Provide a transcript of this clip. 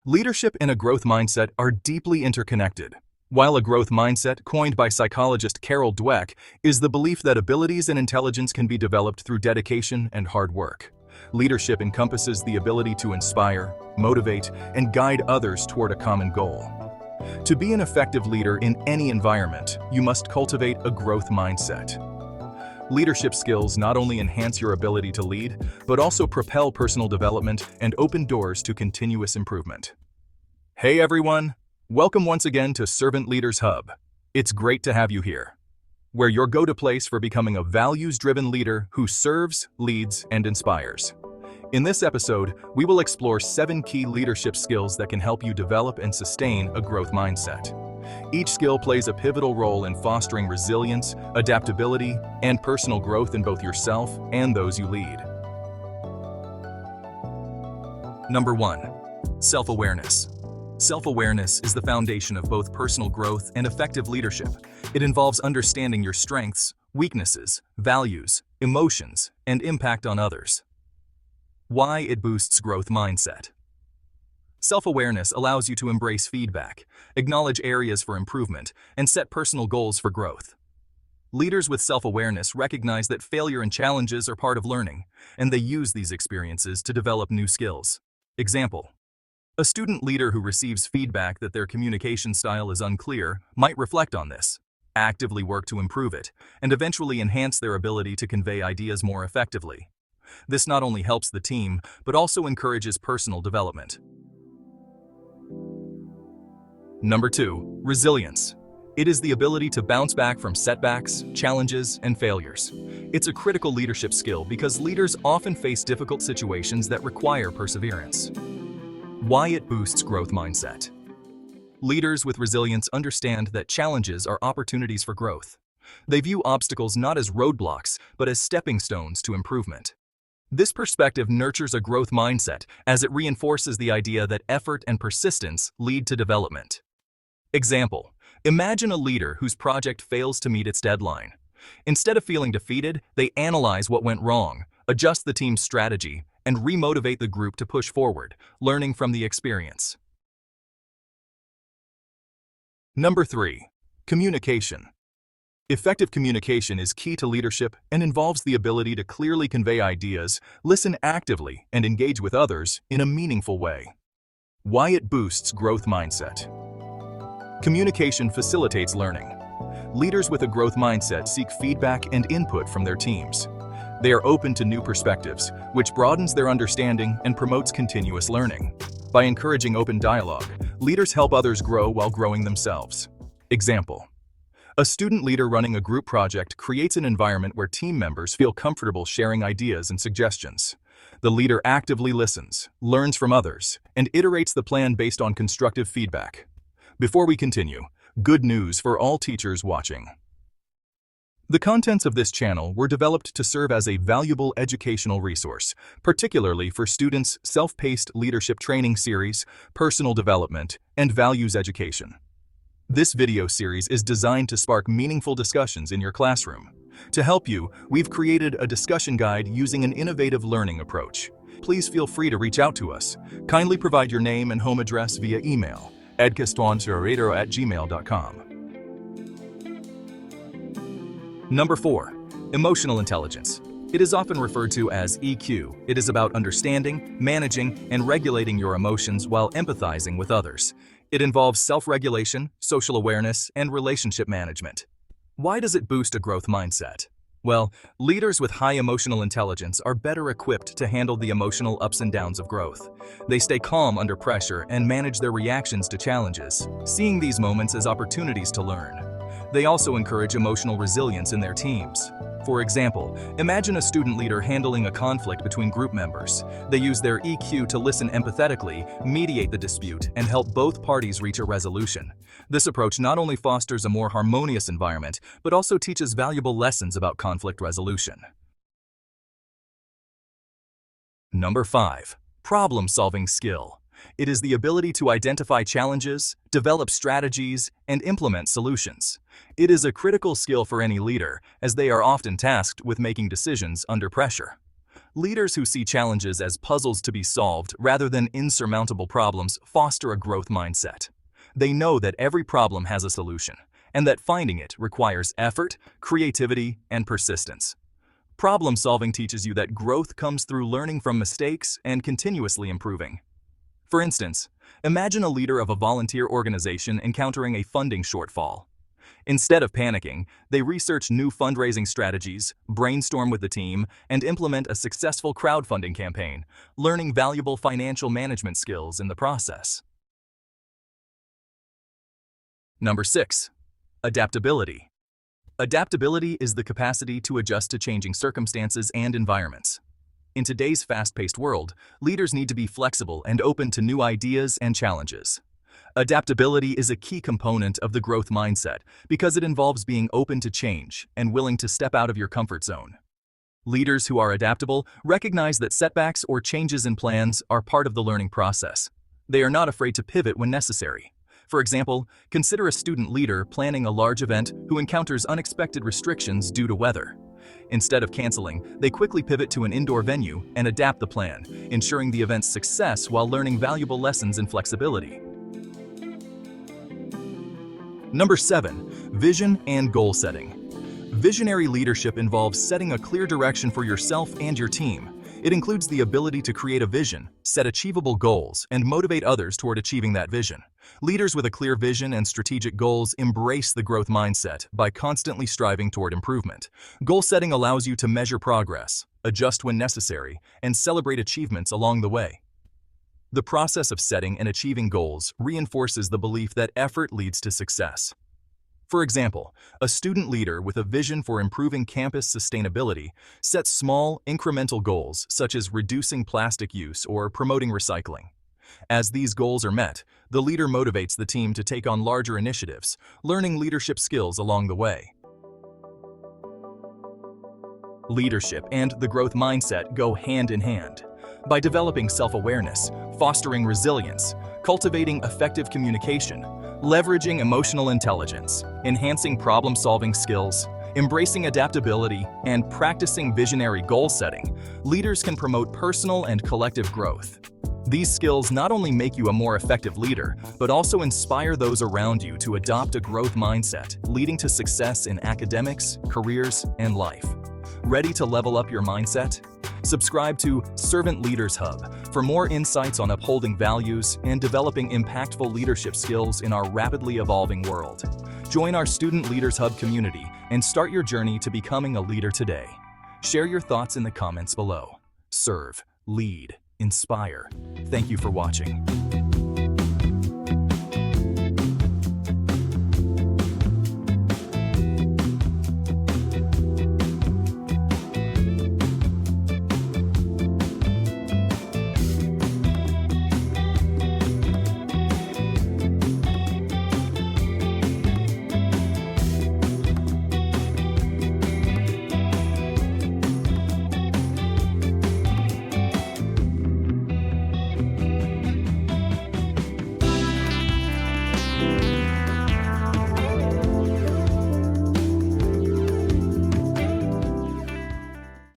Leadership and a growth mindset are deeply interconnected. While a growth mindset, coined by psychologist Carol Dweck, is the belief that abilities and intelligence can be developed through dedication and hard work. Leadership encompasses the ability to inspire, motivate, and guide others toward a common goal. To be an effective leader in any environment, you must cultivate a growth mindset. Leadership skills not only enhance your ability to lead, but also propel personal development and open doors to continuous improvement. Hey everyone! Welcome once again to Servant Leaders Hub. It's great to have you here. We're your go-to place for becoming a values-driven leader who serves, leads, and inspires. In this episode, we will explore 7 key leadership skills that can help you develop and sustain a growth mindset. Each skill plays a pivotal role in fostering resilience, adaptability, and personal growth in both yourself and those you lead. Number 1. Self-awareness. Self-awareness is the foundation of both personal growth and effective leadership. It involves understanding your strengths, weaknesses, values, emotions, and impact on others. Why it boosts growth mindset. Self-awareness allows you to embrace feedback, acknowledge areas for improvement, and set personal goals for growth. Leaders with self-awareness recognize that failure and challenges are part of learning, and they use these experiences to develop new skills. Example: a student leader who receives feedback that their communication style is unclear might reflect on this, actively work to improve it, and eventually enhance their ability to convey ideas more effectively. This not only helps the team, but also encourages personal development. Number 2. Resilience. It is the ability to bounce back from setbacks, challenges, and failures. It's a critical leadership skill because leaders often face difficult situations that require perseverance. Why it boosts growth mindset. Leaders with resilience understand that challenges are opportunities for growth. They view obstacles not as roadblocks, but as stepping stones to improvement. This perspective nurtures a growth mindset as it reinforces the idea that effort and persistence lead to development. Example: imagine a leader whose project fails to meet its deadline. Instead of feeling defeated, they analyze what went wrong, adjust the team's strategy, and remotivate the group to push forward, learning from the experience. Number 3. Communication. Effective communication is key to leadership and involves the ability to clearly convey ideas, listen actively, and engage with others in a meaningful way. Why it boosts growth mindset. Communication facilitates learning. Leaders with a growth mindset seek feedback and input from their teams. They are open to new perspectives, which broadens their understanding and promotes continuous learning. By encouraging open dialogue, leaders help others grow while growing themselves. Example: a student leader running a group project creates an environment where team members feel comfortable sharing ideas and suggestions. The leader actively listens, learns from others, and iterates the plan based on constructive feedback. Before we continue, good news for all teachers watching. The contents of this channel were developed to serve as a valuable educational resource, particularly for students' self-paced leadership training series, personal development, and values education. This video series is designed to spark meaningful discussions in your classroom. To help you, we've created a discussion guide using an innovative learning approach. Please feel free to reach out to us. Kindly provide your name and home address via email, edcastoncerrador@gmail.com. Number 4. Emotional intelligence. It is often referred to as EQ. It is about understanding, managing, and regulating your emotions while empathizing with others. It involves self-regulation, social awareness, and relationship management. Why does it boost a growth mindset? Well, leaders with high emotional intelligence are better equipped to handle the emotional ups and downs of growth. They stay calm under pressure and manage their reactions to challenges, seeing these moments as opportunities to learn. They also encourage emotional resilience in their teams. For example, imagine a student leader handling a conflict between group members. They use their EQ to listen empathetically, mediate the dispute, and help both parties reach a resolution. This approach not only fosters a more harmonious environment, but also teaches valuable lessons about conflict resolution. Number 5. Problem-solving skill. It is the ability to identify challenges, develop strategies, and implement solutions. It is a critical skill for any leader, as they are often tasked with making decisions under pressure. Leaders who see challenges as puzzles to be solved rather than insurmountable problems foster a growth mindset. They know that every problem has a solution, and that finding it requires effort, creativity, and persistence. Problem solving teaches you that growth comes through learning from mistakes and continuously improving. For instance, imagine a leader of a volunteer organization encountering a funding shortfall. Instead of panicking, they research new fundraising strategies, brainstorm with the team, and implement a successful crowdfunding campaign, learning valuable financial management skills in the process. Number 6. Adaptability. Adaptability is the capacity to adjust to changing circumstances and environments. In today's fast-paced world, leaders need to be flexible and open to new ideas and challenges. Adaptability is a key component of the growth mindset because it involves being open to change and willing to step out of your comfort zone. Leaders who are adaptable recognize that setbacks or changes in plans are part of the learning process. They are not afraid to pivot when necessary. For example, consider a student leader planning a large event who encounters unexpected restrictions due to weather. Instead of canceling, they quickly pivot to an indoor venue and adapt the plan, ensuring the event's success while learning valuable lessons in flexibility. Number 7. Vision and goal setting. Visionary leadership involves setting a clear direction for yourself and your team. It includes the ability to create a vision, set achievable goals, and motivate others toward achieving that vision. Leaders with a clear vision and strategic goals embrace the growth mindset by constantly striving toward improvement. Goal setting allows you to measure progress, adjust when necessary, and celebrate achievements along the way. The process of setting and achieving goals reinforces the belief that effort leads to success. For example, a student leader with a vision for improving campus sustainability sets small, incremental goals such as reducing plastic use or promoting recycling. As these goals are met, the leader motivates the team to take on larger initiatives, learning leadership skills along the way. Leadership and the growth mindset go hand in hand. By developing self-awareness, fostering resilience, cultivating effective communication, leveraging emotional intelligence, enhancing problem-solving skills, embracing adaptability, and practicing visionary goal setting, leaders can promote personal and collective growth. These skills not only make you a more effective leader, but also inspire those around you to adopt a growth mindset, leading to success in academics, careers, and life. Ready to level up your mindset? Subscribe to Servant Leaders Hub for more insights on upholding values and developing impactful leadership skills in our rapidly evolving world. Join our Student Leaders Hub community and start your journey to becoming a leader today. Share your thoughts in the comments below. Serve, lead, inspire. Thank you for watching.